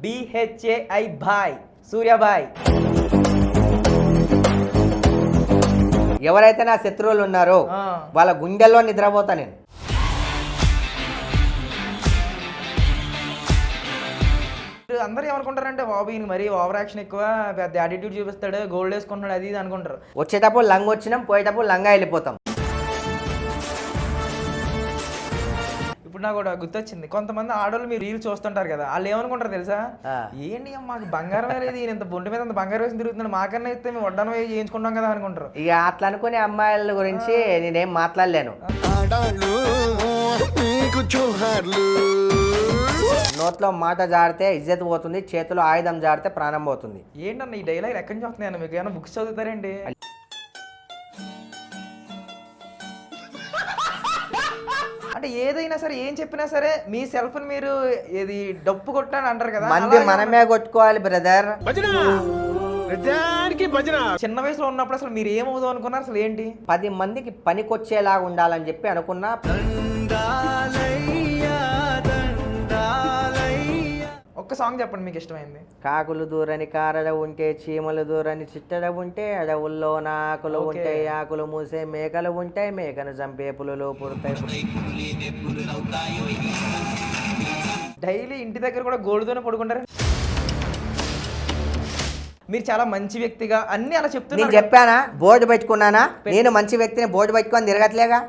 BHAI bye సూర్యాబాయ్. ఎవరైతే నా శత్రువులు ఉన్నారో వాళ్ళ గుండెల్లో నిద్రపోతా నేను. అందరూ ఏమనుకుంటారంటే బాబు ఈయన మరీ ఓవర్ యాక్షన్ ఎక్కువ, పెద్ద యాటిట్యూడ్ చూపిస్తాడు, గోల్డ్ వేసుకుంటున్నాడు, అది ఇది అనుకుంటారు. వచ్చేటప్పుడు లంగ్ వచ్చినాం, పోయేటప్పుడు లంగా వెళ్ళిపోతాం. ఇప్పుడు నాకు కూడా గుర్తొచ్చింది, కొంతమంది ఆడవాళ్ళు మీరు రీల్ చూస్తుంటారు కదా, వాళ్ళు ఏమనుకుంటారు తెలుసా, ఏంటి మాకు బంగారం లేదు, ఈయన ఇంత బొంటి మీద అంత బంగారం వేసి తిరుగుతున్నాడు, మాకన్నా అయితే మేము వడ్డానం వేసి చేయించుకుంటాం కదా అనుకుంటారు. ఇక అట్లా అనుకునే అమ్మాయిల గురించి నేనేం మాట్లాడలేను. నోట్లో మాట జారితే ఇజ్జత్ పోతుంది, చేతిలో ఆయుధం జారితే ప్రాణం పోతుంది. ఏంటన్న ఈ డైలాగ్ ఎక్కడి నుంచి వస్తున్నాయన్న, మీకు ఏమైనా బుక్స్ చదువుతారండి? అంటే ఏదైనా సరే ఏం చెప్పినా సరే మీ సెల్ఫ్ మీరు ఏది డప్పు కొట్టాలని అంటారు కదా, మంది మనమే కొట్టుకోవాలి బ్రదర్. చిన్న వయసులో ఉన్నప్పుడు అసలు మీరు ఏమవుదాం అనుకున్నారు, అసలు ఏంటి? 10 మందికి పనికొచ్చేలాగా ఉండాలని చెప్పి అనుకున్నా. ఒక్క సాంగ్ చెప్పండి మీకు ఇష్టమైంది. కాకులు దూరని కారడ ఉంటే, చీమలు దూరని చిట్టడ ఉంటే, అడవుల్లో ఆకులు ఉంటాయి, ఆకులు మూసే మేకలు ఉంటాయి, మేకను చంపే పులులు పుడతాయి. డైలీ ఇంటి దగ్గర కూడా గోల్డ్తోనే పడుకుంటారు. మీరు చాలా మంచి వ్యక్తిగా అన్ని అలా చెప్తున్నారు. నేను చెప్పానా బోర్డు పెట్టుకున్నానా? నేను మంచి వ్యక్తిని బోర్డు పెట్టుకొని తిరగట్లేగా.